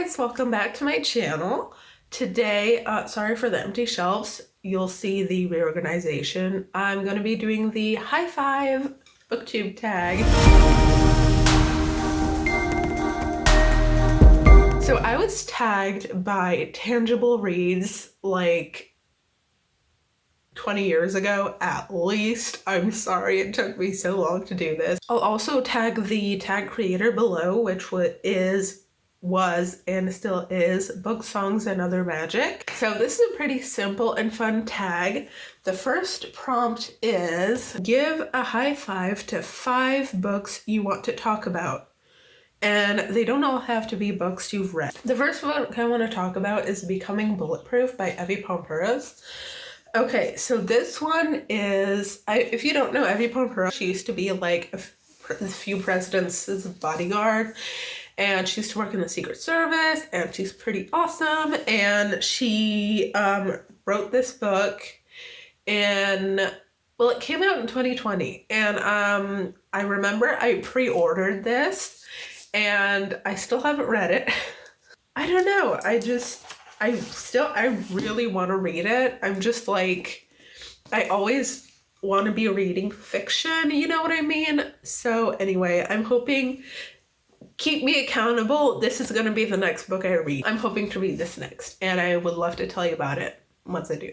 guys, welcome back to my channel. Today, sorry for the empty shelves, you'll see the reorganization. I'm going to be doing the high five booktube tag. So I was tagged by Tangible Reads like 20 years ago at least. I'm sorry it took me so long to do this. I'll also tag the tag creator below, which was and still is Book Songs and Other Magic. So this is a pretty simple and fun tag. The first prompt is give a high five to 5 books you want to talk about. And they don't all have to be books you've read. The first book I want to talk about is Becoming Bulletproof by Poumpouras. Okay, so this one is, if you don't know Poumpouras, she used to be like a few presidents' bodyguard, and she used to work in the Secret Service, and she's pretty awesome. And she wrote this book, and well, it came out in 2020, and I remember I pre-ordered this, and I still haven't read it. I don't know, I really want to read it. I'm just like, I always want to be reading fiction, you know what I mean? So anyway, I'm hoping, keep me accountable. This is going to be the next book I read. I'm hoping to read this next, and I would love to tell you about it once I do.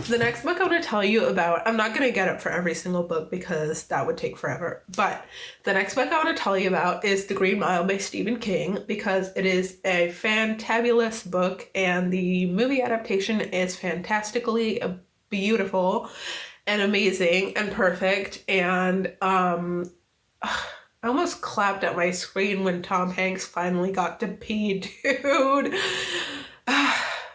The next book I want to tell you about, I'm not going to get up for every single book because that would take forever, but the next book I want to tell you about is The Green Mile by Stephen King, because it is a fantabulous book and the movie adaptation is fantastically beautiful and amazing and perfect. And I almost clapped at my screen when Tom Hanks finally got to pee, dude.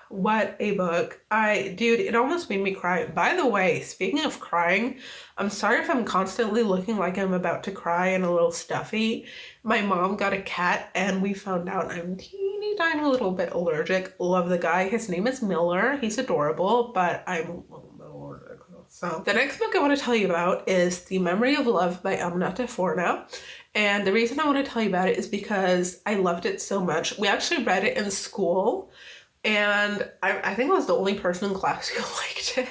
What a book. Dude, it almost made me cry. By the way, speaking of crying, I'm sorry if I'm constantly looking like I'm about to cry and a little stuffy. My mom got a cat and we found out I'm teeny tiny little bit allergic. Love the guy. His name is Miller. He's adorable, but I'm a little bit allergic. So the next book I want to tell you about is The Memory of Love by Aminatta Forna. And the reason I want to tell you about it is because I loved it so much. We actually read it in school. And I think I was the only person in class who liked it.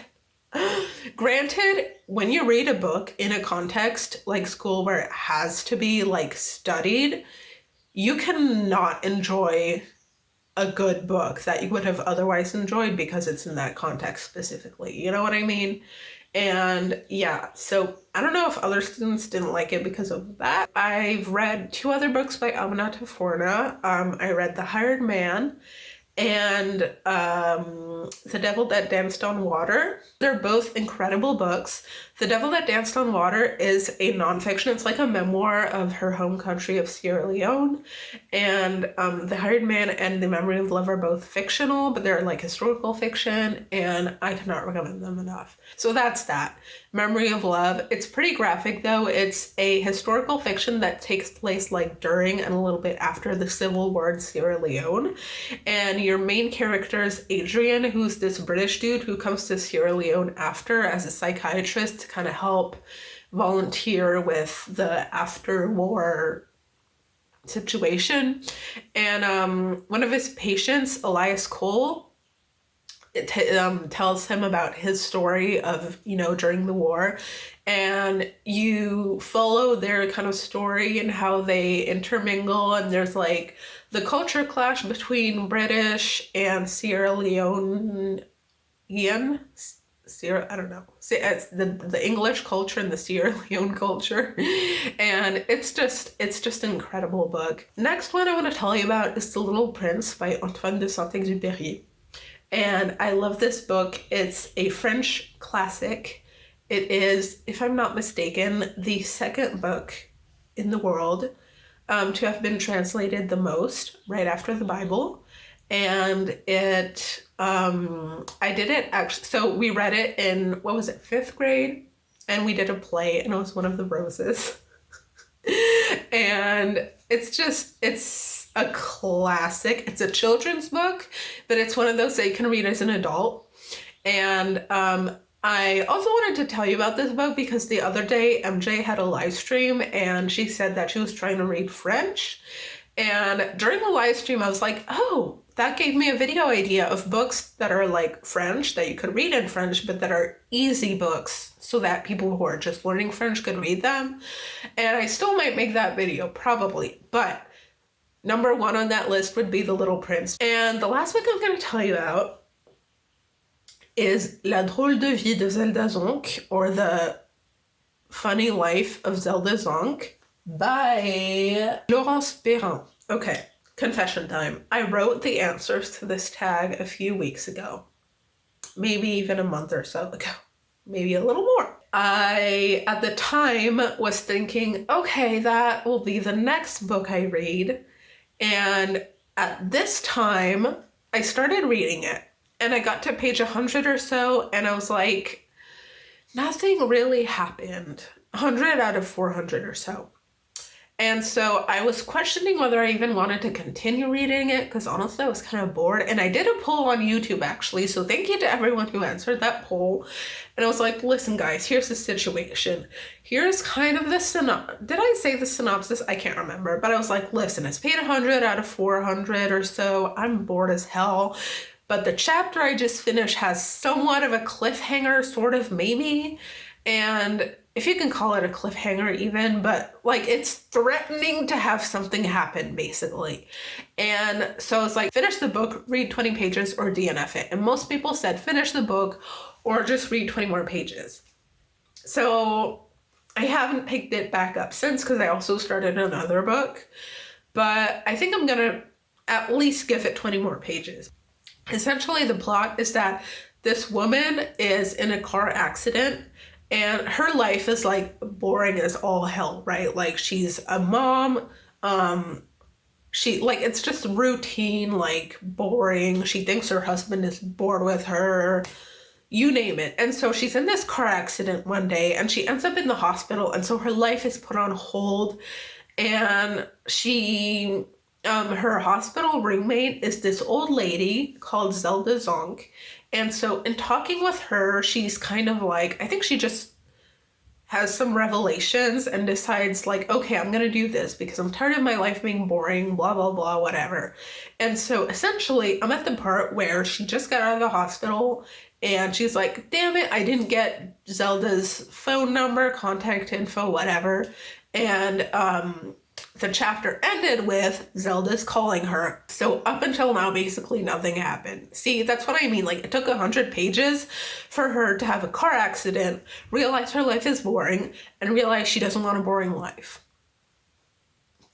Granted, when you read a book in a context like school where it has to be like studied, you cannot enjoy a good book that you would have otherwise enjoyed because it's in that context specifically. You know what I mean? And yeah, so I don't know if other students didn't like it because of that. I've read 2 other books by Aminatta Forna. I read The Hired Man and The Devil That Danced on Water. They're both incredible books. The Devil That Danced on Water is a nonfiction. It's like a memoir of her home country of Sierra Leone. And The Hired Man and The Memory of Love are both fictional, but they're like historical fiction, and I cannot recommend them enough. So that's that. Memory of Love. It's pretty graphic though. It's a historical fiction that takes place like during and a little bit after the Civil War in Sierra Leone. And your main character is Adrian, who's this British dude who comes to Sierra Leone after as a psychiatrist to kind of help volunteer with the after-war situation. And one of his patients, Elias Cole, tells him about his story of, you know, during the war, and you follow their kind of story and how they intermingle, and there's like the culture clash between British and Sierra Leonean, I don't know, it's the English culture and the Sierra Leone culture, and it's just an incredible book. Next one I want to tell you about is The Little Prince by Antoine de Saint-Exupéry. And I love this book. It's a French classic. It is, if I'm not mistaken, the second book in the world to have been translated the most, right after the Bible. And it, I did it actually, so we read it in, what was it, 5th grade? And we did a play, and it was One of the Roses. And it's a classic. It's a children's book, but it's one of those that you can read as an adult. And I also wanted to tell you about this book because the other day MJ had a live stream and she said that she was trying to read French And during the live stream, I was like, oh, that gave me a video idea of books that are like French, that you could read in French, but that are easy books so that people who are just learning French could read them. And I still might make that video, probably. But number one on that list would be The Little Prince. And the last book I'm going to tell you about is La Drôle de Vie de Zelda Zonk, or The Funny Life of Zelda Zonk, by Laurence Peyrin. Okay, confession time. I wrote the answers to this tag a few weeks ago. Maybe even a month or so ago. Maybe a little more. I, at the time, was thinking, okay, that will be the next book I read. And at this time, I started reading it. And I got to page 100 or so, and I was like, nothing really happened. 100 out of 400 or so. And so I was questioning whether I even wanted to continue reading it, because honestly I was kind of bored. And I did a poll on YouTube, actually, so thank you to everyone who answered that poll. And I was like, listen guys, here's the situation. Here's kind of the synopsis. Did I say the synopsis? I can't remember. But I was like, listen, it's paid 100 out of 400 or so. I'm bored as hell. But the chapter I just finished has somewhat of a cliffhanger, sort of, maybe. And if you can call it a cliffhanger even, but like it's threatening to have something happen, basically. And so it's like, finish the book, read 20 pages, or DNF it. And most people said finish the book or just read 20 more pages. So I haven't picked it back up since, because I also started another book. But I think I'm gonna at least give it 20 more pages. Essentially, the plot is that this woman is in a car accident, and her life is like boring as all hell, right? Like, she's a mom, she, like, it's just routine, like, boring. She thinks her husband is bored with her, you name it. And so she's in this car accident one day, and she ends up in the hospital, and so her life is put on hold, and she... her hospital roommate is this old lady called Zelda Zonk. And so in talking with her, she's kind of like, I think she just has some revelations and decides like, okay, I'm gonna do this because I'm tired of my life being boring, blah, blah, blah, whatever. And so essentially I'm at the part where she just got out of the hospital and she's like, damn it, I didn't get Zelda's phone number, contact info, whatever. And the chapter ended with Zelda's calling her. So up until now, basically nothing happened. See, that's what I mean. Like, it took 100 pages for her to have a car accident, realize her life is boring, and realize she doesn't want a boring life.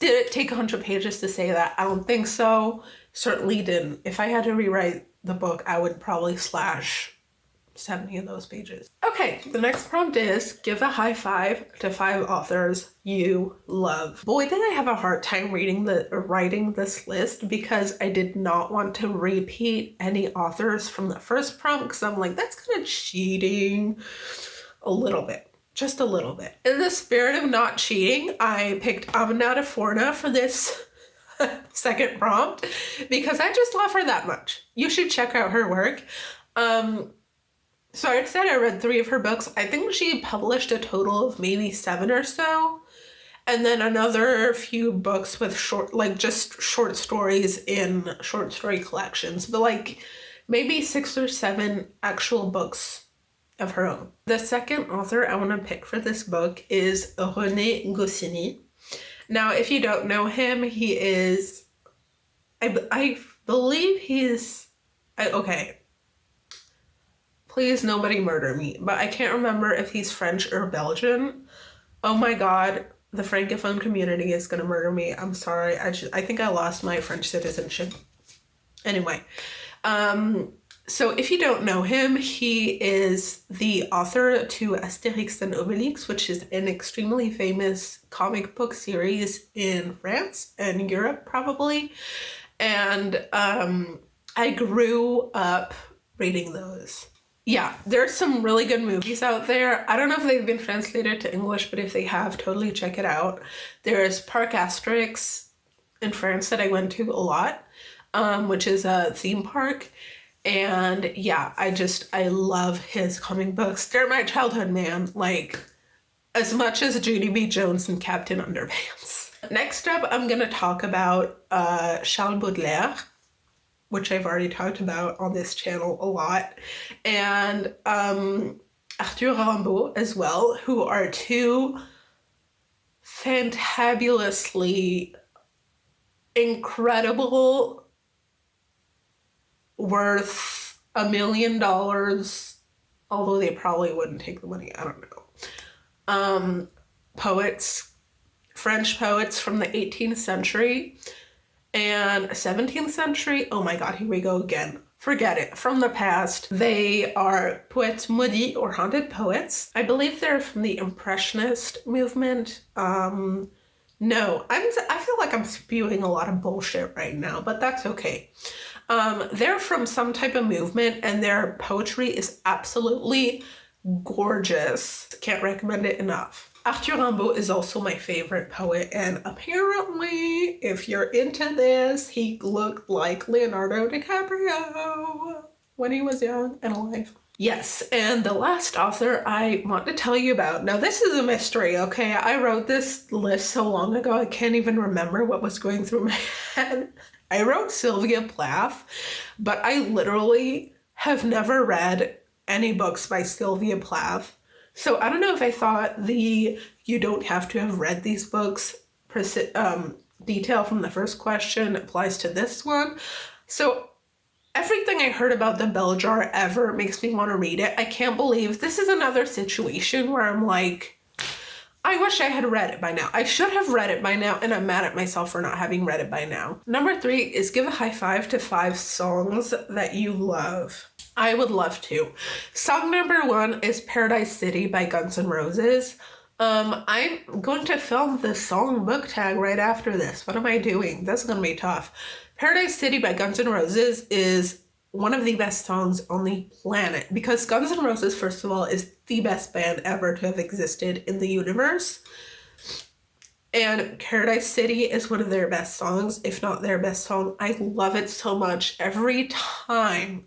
Did it take 100 pages to say that? I don't think so. Certainly didn't. If I had to rewrite the book, I would probably slash 70 of those pages. Okay, the next prompt is give a high five to 5 authors you love. Boy, did I have a hard time writing this list, because I did not want to repeat any authors from the first prompt, because I'm like, that's kind of cheating a little bit. Just a little bit. In the spirit of not cheating, I picked Aminatta Forna for this second prompt, because I just love her that much. You should check out her work. So I said I read 3 of her books. I think she published a total of maybe 7 or so. And then another few books with just short stories in short story collections. But like maybe 6 or 7 actual books of her own. The second author I want to pick for this book is René Gossiny. Now, if you don't know him, he is... I believe he's... Okay. Please, nobody murder me. But I can't remember if he's French or Belgian. Oh my god, the Francophone community is gonna murder me. I'm sorry. I think I lost my French citizenship. Anyway, so if you don't know him, he is the author to Astérix and Obélix, which is an extremely famous comic book series in France and Europe, probably. And I grew up reading those. Yeah, there's some really good movies out there. I don't know if they've been translated to English, but if they have, totally check it out. There's Parc Astérix in France that I went to a lot, which is a theme park. And yeah, I love his comic books. They're my childhood, man. Like, as much as Judy B. Jones and Captain Underpants. Next up, I'm going to talk about Charles Baudelaire, which I've already talked about on this channel a lot, and Arthur Rimbaud as well, who are two fantabulously incredible, worth $1 million, although they probably wouldn't take the money, I don't know. Poets, French poets from the 18th century and 17th century. Oh my god, here we go again. Forget it. From the past. They are poètes maudits or haunted poets. I believe they're from the Impressionist movement. No, I feel like I'm spewing a lot of bullshit right now, but that's okay. They're from some type of movement, and their poetry is absolutely gorgeous. Can't recommend it enough. Arthur Rimbaud is also my favorite poet, and apparently, if you're into this, he looked like Leonardo DiCaprio when he was young and alive. Yes, and the last author I want to tell you about. Now, this is a mystery, okay? I wrote this list so long ago, I can't even remember what was going through my head. I wrote Silvya Plath, but I literally have never read any books by Silvya Plath. So I don't know if I thought you don't have to have read these books detail from the first question applies to this one. So everything I heard about the bell jar ever makes me want to read it. I can't believe this is another situation where I'm like, I wish I had read it by now. I should have read it by now, and I'm mad at myself for not having read it by now. Number 3 is give a high five to 5 songs that you love. I would love to. Song number 1 is Paradise City by Guns N' Roses. I'm going to film the song book tag right after this. What am I doing? That's going to be tough. Paradise City by Guns N' Roses is one of the best songs on the planet, because Guns N' Roses, first of all, is the best band ever to have existed in the universe. And Paradise City is one of their best songs, if not their best song. I love it so much. Every time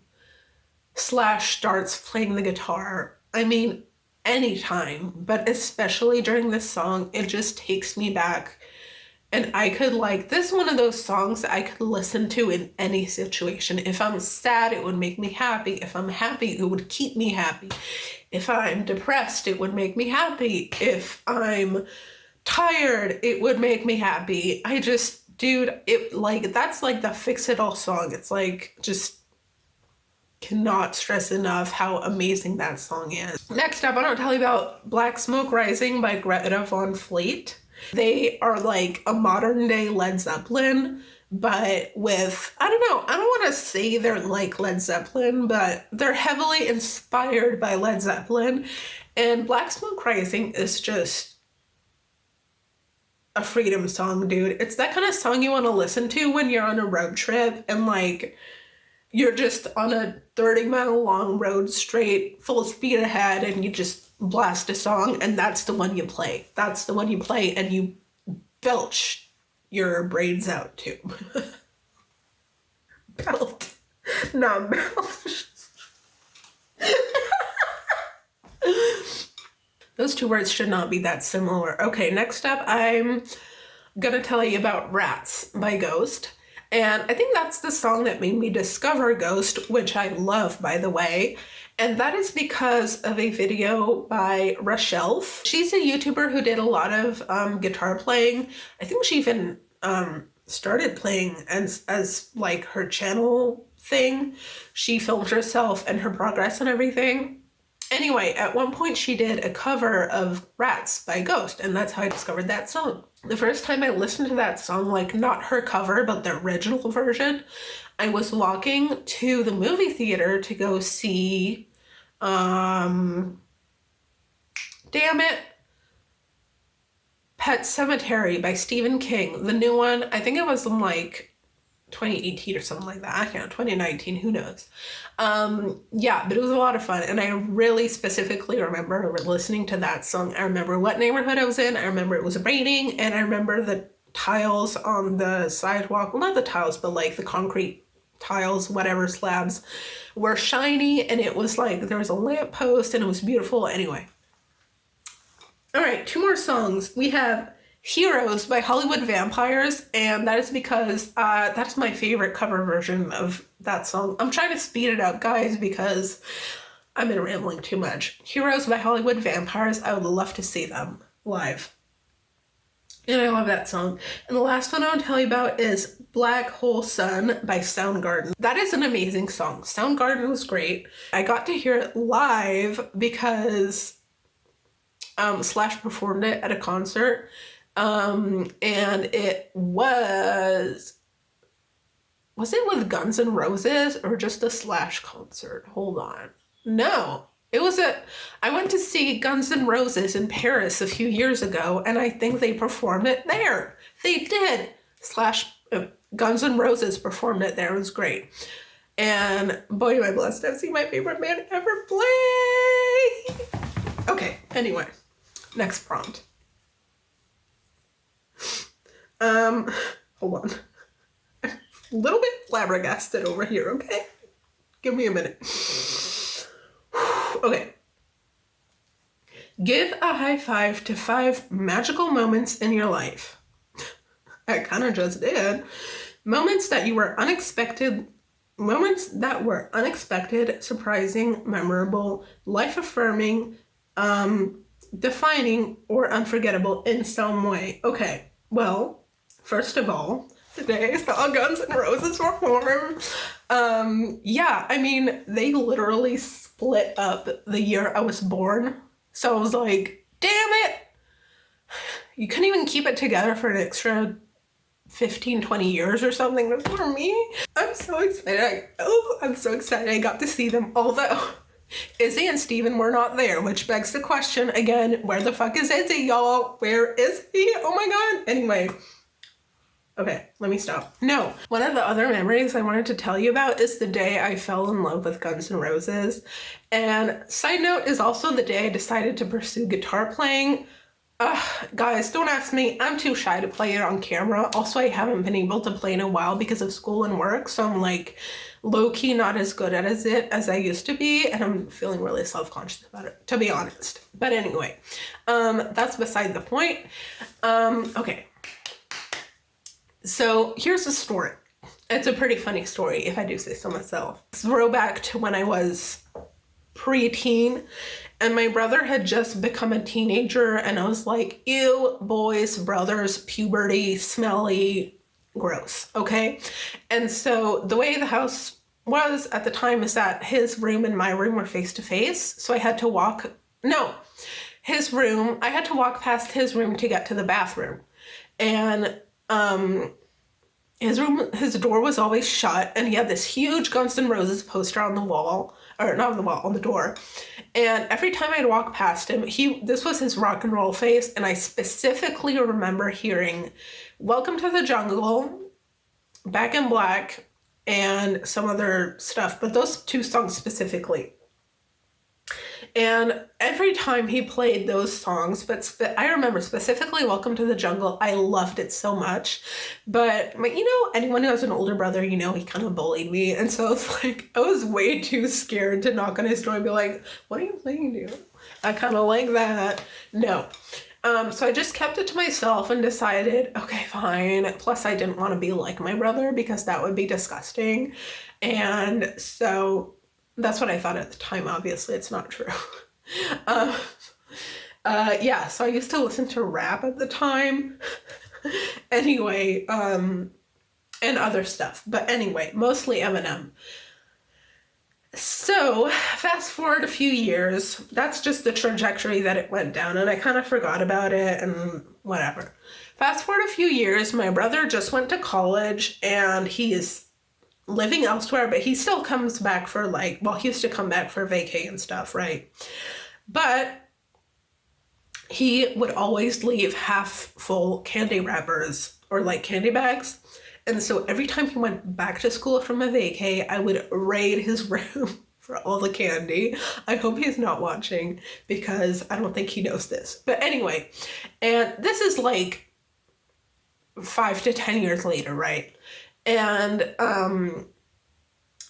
Slash starts playing the guitar, I mean, anytime, but especially during this song, it just takes me back. And I could this is one of those songs that I could listen to in any situation. If I'm sad, it would make me happy. If I'm happy, it would keep me happy. If I'm depressed, it would make me happy. If I'm tired, it would make me happy. Dude, that's like the fix-it-all song. It's just cannot stress enough how amazing that song is. Next up, I want to tell you about Black Smoke Rising by Greta Von Fleet. They are like a modern day Led Zeppelin, but with, I don't know, I don't want to say they're like Led Zeppelin, but they're heavily inspired by Led Zeppelin. And Black Smoke Rising is just a freedom song, dude. It's that kind of song you want to listen to when you're on a road trip and you're just on a 30-mile long road straight, full speed ahead, and you just blast a song, and that's the one you play. That's the one you play, and you belch your brains out to. Belt. Not belch. Those two words should not be that similar. Okay, next up, I'm gonna tell you about Rats by Ghost. And I think that's the song that made me discover Ghost, which I love, by the way. And that is because of a video by Rochelle. She's a YouTuber who did a lot of guitar playing. I think she even started playing as like her channel thing. She filmed herself and her progress and everything. Anyway, at one point she did a cover of Rats by Ghost, and that's how I discovered that song. The first time I listened to that song, not her cover, but the original version, I was walking to the movie theater to go see, damn it, Pet Sematary by Stephen King. The new one, I think it was in 2018 or something like that. I can't know, 2019, who knows. Yeah, but it was a lot of fun. And I really specifically remember listening to that song. I remember what neighborhood I was in. I remember it was raining. And I remember the tiles on the sidewalk. Well, not the tiles, but the concrete tiles, whatever, slabs were shiny. And it was there was a lamppost and it was beautiful. Anyway. All right, 2 more songs. We have Heroes by Hollywood Vampires, and that is because that's my favorite cover version of that song. I'm trying to speed it up, guys, because I've been rambling too much. Heroes by Hollywood Vampires, I would love to see them live. And I love that song. And the last one I want to tell you about is Black Hole Sun by Soundgarden. That is an amazing song. Soundgarden was great. I got to hear it live because Slash performed it at a concert. And it was it with Guns N' Roses or just a Slash concert? Hold on. No, I went to see Guns N' Roses in Paris a few years ago, and I think they performed it there. They did. Guns N' Roses performed it there. It was great. And boy, am I blessed to have seen my favorite band ever play. Okay, anyway, next prompt. Hold on. A little bit flabbergasted over here, okay? Give me a minute. Okay. Give a high five to 5 magical moments in your life. I kind of just did. Moments that were unexpected, surprising, memorable, life-affirming, defining, or unforgettable in some way. Okay, well, first of all, today I saw Guns N' Roses perform. Yeah, I mean, they literally split up the year I was born. So I was like, damn it! You couldn't even keep it together for an extra 15, 20 years or something before me. I'm so excited. I'm so excited I got to see them. Although Izzy and Steven were not there, which begs the question again, where the fuck is Izzy, y'all? Where is he? Oh my god. Anyway. Okay, let me stop. No, one of the other memories I wanted to tell you about is the day I fell in love with Guns N' Roses. And side note is also the day I decided to pursue guitar playing. Guys, don't ask me. I'm too shy to play it on camera. Also, I haven't been able to play in a while because of school and work. So I'm like low-key not as good at it as I used to be. And I'm feeling really self-conscious about it, to be honest. But anyway, that's beside the point. Okay. So here's the story. It's a pretty funny story, if I do say so myself. Throwback to when I was pre-teen, and my brother had just become a teenager, and I was like, ew, boys, brothers, puberty, smelly, gross, okay? And so the way the house was at the time is that his room and my room were face to face, so I had to walk past his room to get to the bathroom. And his door was always shut, and he had this huge Guns N' Roses poster on the wall, or not on the wall, on the door. And every time I'd walk past him, this was his rock and roll face, and I specifically remember hearing Welcome to the Jungle, Back in Black, and some other stuff, but those 2 songs specifically. And every time he played those songs, but I remember specifically Welcome to the Jungle, I loved it so much. But, anyone who has an older brother, he kind of bullied me. And so it's like, I was way too scared to knock on his door and be like, what are you playing, dude? I kind of like that. No. So I just kept it to myself and decided, okay, fine. Plus, I didn't want to be like my brother because that would be disgusting. And so that's what I thought at the time. Obviously, it's not true. Yeah, so I used to listen to rap at the time. Anyway, and other stuff. But anyway, mostly Eminem. So, fast forward a few years. That's just the trajectory that it went down, and I kind of forgot about it and whatever. Fast forward a few years, my brother just went to college, and he is living elsewhere, but he still comes back for he used to come back for vacay and stuff, right? But he would always leave half full candy wrappers or candy bags. And so every time he went back to school from a vacay, I would raid his room for all the candy. I hope he's not watching because I don't think he knows this. But anyway, and this is 5 to 10 years later, right? And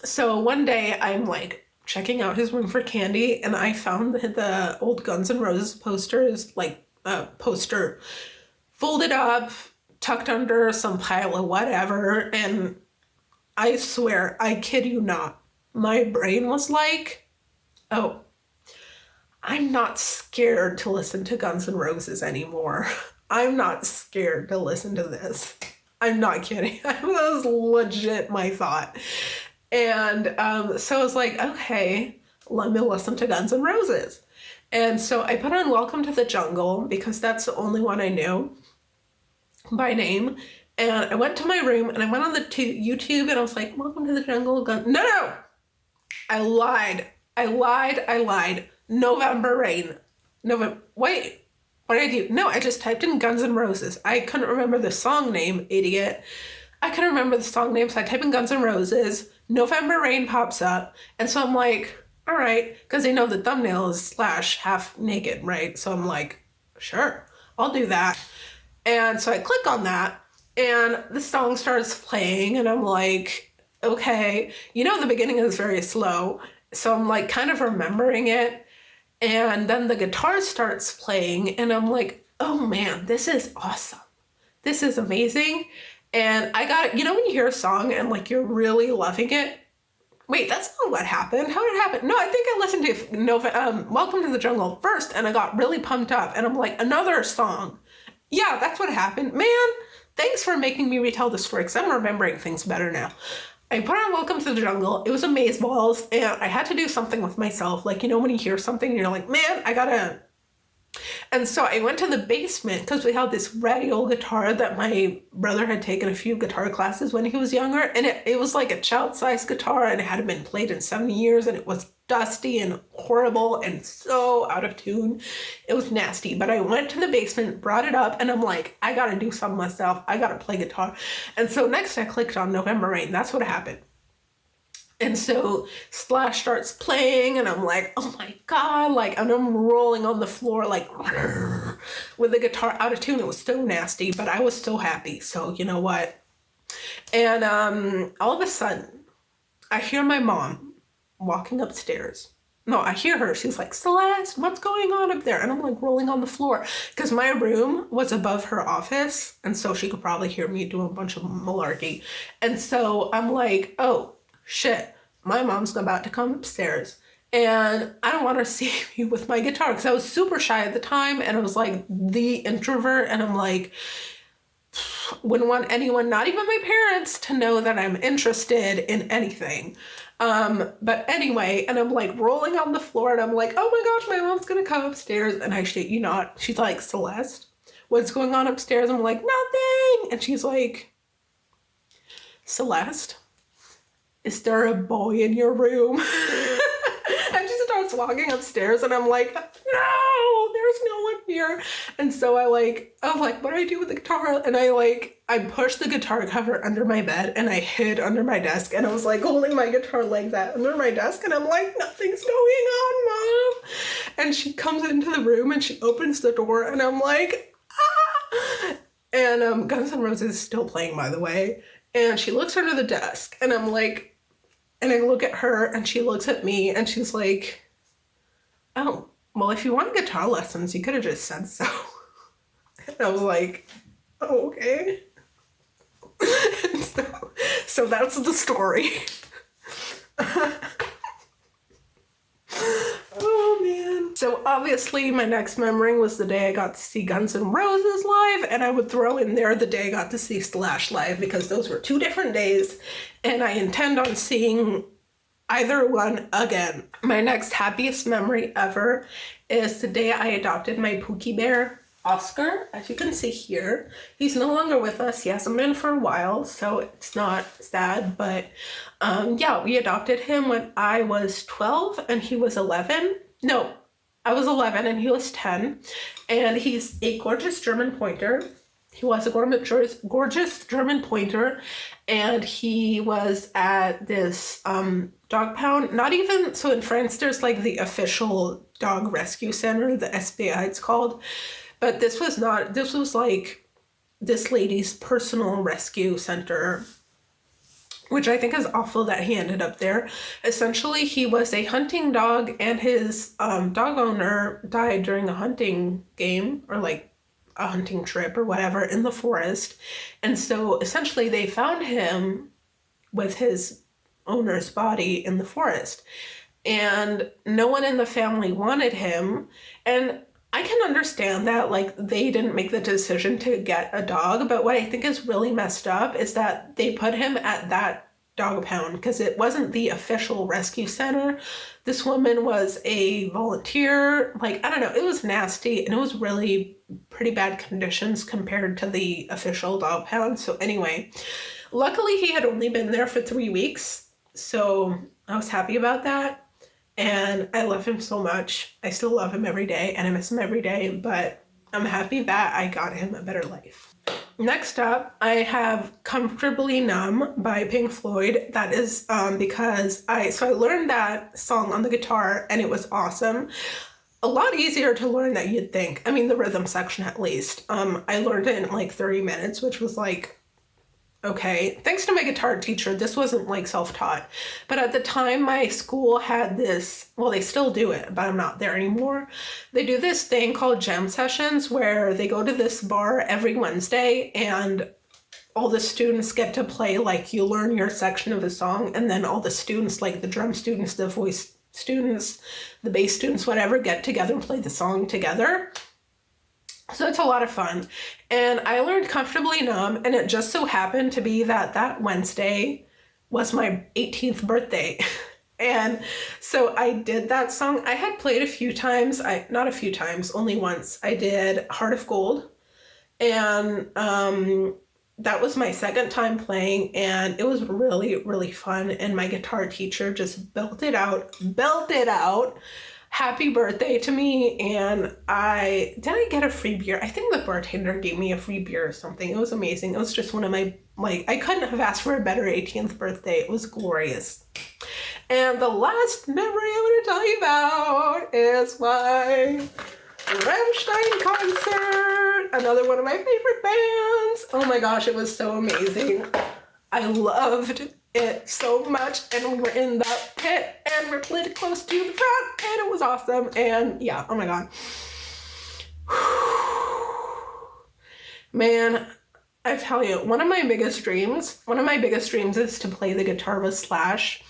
so one day I'm checking out his room for candy, and I found the old Guns N' Roses posters, poster folded up, tucked under some pile of whatever, and I swear, I kid you not, my brain was like, oh, I'm not scared to listen to Guns N' Roses anymore. I'm not scared to listen to this. I'm not kidding. That was legit my thought. And so I was like, okay, let me listen to Guns N' Roses. And so I put on Welcome to the Jungle because that's the only one I knew by name. And I went to my room and I went on the YouTube and I was like, Welcome to the Jungle. No. I lied. November Rain. Wait, what did I do? No, I just typed in Guns N' Roses. I couldn't remember the song name, idiot. I couldn't remember the song name, so I type in Guns N' Roses. November Rain pops up. And so I'm like, all right, because they know the thumbnail is Slash half naked, right? So I'm like, sure, I'll do that. And so I click on that. And the song starts playing and I'm like, okay, the beginning is very slow. So I'm like kind of remembering it. And then the guitar starts playing and I'm like, oh man, this is awesome. This is amazing. And I got, when you hear a song and like you're really loving it. Wait, that's not what happened. How did it happen? No, I think I listened to Welcome to the Jungle first and I got really pumped up and I'm like, another song. Yeah, that's what happened. Man, thanks for making me retell the story because I'm remembering things better now. I put on Welcome to the Jungle. It was amazeballs and I had to do something with myself. Like, when you hear something and you're like, man, I gotta. And so I went to the basement because we had this ratty old guitar that my brother had taken a few guitar classes when he was younger. And it was like a child-sized guitar and it hadn't been played in 70 years and it was dusty and horrible and so out of tune. It was nasty. But I went to the basement, brought it up, and I'm like, I gotta do something myself. I gotta play guitar. And so next I clicked on November Rain. That's what happened. And so Slash starts playing and I'm like, oh my God, and I'm rolling on the floor with the guitar out of tune. It was so nasty, but I was so happy. So you know what? And all of a sudden, I hear my mom walking upstairs. No, I hear her. She's like, Celeste, what's going on up there? And I'm like rolling on the floor because my room was above her office. And so she could probably hear me doing a bunch of malarkey. And so I'm like, oh, shit, my mom's about to come upstairs and I don't want her to see me with my guitar because I was super shy at the time and I was like the introvert and I'm like, wouldn't want anyone, not even my parents, to know that I'm interested in anything. But anyway, and I'm like rolling on the floor and I'm like, oh my gosh, my mom's gonna come upstairs. And I shit you not, she's like, Celeste, what's going on upstairs? I'm like, nothing. And she's like, Celeste, is there a boy in your room? And she starts walking upstairs and I'm like, no, there's no one here. And so I what do I do with the guitar? And I pushed the guitar cover under my bed and I hid under my desk and I was like holding my guitar like that under my desk and I'm like, nothing's going on, Mom. And she comes into the room and she opens the door and I'm like, ah. And Guns N' Roses is still playing, by the way. And she looks under the desk and I'm like, and I look at her and she looks at me and she's like, oh, well, if you want guitar lessons, you could have just said so. And I was like, oh, okay. And so that's the story. Oh, man. So obviously my next memory was the day I got to see Guns N' Roses live, and I would throw in there the day I got to see Slash live because those were two different days, and I intend on seeing either one again. My next happiest memory ever is the day I adopted my Pookie Bear, Oscar. As you can see here, he's no longer with us. He hasn't been for a while, so it's not sad, but yeah, we adopted him when I was 12 and he was 11. No, I was 11 and he was 10, and he's a gorgeous German pointer. He was a gorgeous German pointer, and he was at this dog pound. Not even, so in France there's like the official dog rescue center, the SPA it's called, but this was not, this was like this lady's personal rescue center, which I think is awful that he ended up there. Essentially, he was a hunting dog, and his dog owner died during a hunting game, or like a hunting trip or whatever in the forest. And so essentially they found him with his owner's body in the forest. And no one in the family wanted him. And I can understand that, like, they didn't make the decision to get a dog. But what I think is really messed up is that they put him at that dog pound because it wasn't the official rescue center. This woman was a volunteer. Like, I don't know, it was nasty and it was really pretty bad conditions compared to the official dog pound. So anyway, luckily he had only been there for 3 weeks, so I was happy about that. And I love him so much. I still love him every day and I miss him every day, but I'm happy that I got him a better life. Next up, I have Comfortably Numb by Pink Floyd. That is because I learned that song on the guitar and it was awesome. A lot easier to learn than you'd think. I mean, the rhythm section at least. I learned it in like 30 minutes, which was like, okay. Thanks to my guitar teacher, this wasn't like self-taught. But at the time, my school had this, well, they still do it, but I'm not there anymore. They do this thing called jam sessions where they go to this bar every Wednesday and all the students get to play, like, you learn your section of the song, and then all the students, like the drum students, the voice students, the bass students, whatever, get together and play the song together. So it's a lot of fun. And I learned Comfortably Numb, and it just so happened to be that that Wednesday was my 18th birthday. And so I did that song. I had played a few times, not a few times, only once. I did Heart of Gold, and that was my second time playing, and it was really, really fun. And my guitar teacher just belted out happy birthday to me. And I get a free beer. I think the bartender gave me a free beer or something. It was amazing. It was just one of my, like, I couldn't have asked for a better 18th birthday. It was glorious. And the last memory I want to tell you about is my Rammstein concert. Another one of my favorite bands. Oh my gosh, it was so amazing. I loved it so much, and we were in the pit and we're really close to the front, and it was awesome. And yeah, oh my god, man, I tell you, one of my biggest dreams is to play the guitar with Slash.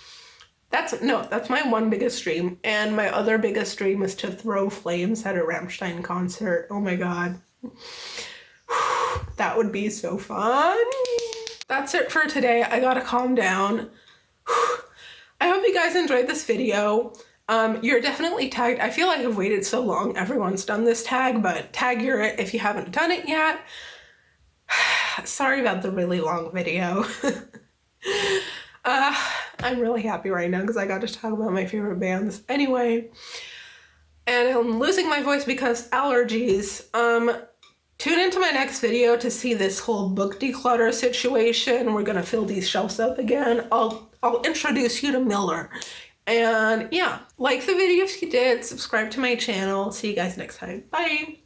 That's my one biggest dream, and my other biggest dream is to throw flames at a Rammstein concert. Oh my god, that would be so fun. That's it for today. I gotta calm down. I hope you guys enjoyed this video. You're definitely tagged. I feel like I've waited so long. Everyone's done this tag, but tag you're it if you haven't done it yet. Sorry about the really long video. I'm really happy right now because I got to talk about my favorite bands. Anyway, and I'm losing my voice because allergies. Tune into my next video to see this whole book declutter situation. We're gonna fill these shelves up again. I'll introduce you to Miller. And yeah, like the video if you did, subscribe to my channel. See you guys next time. Bye.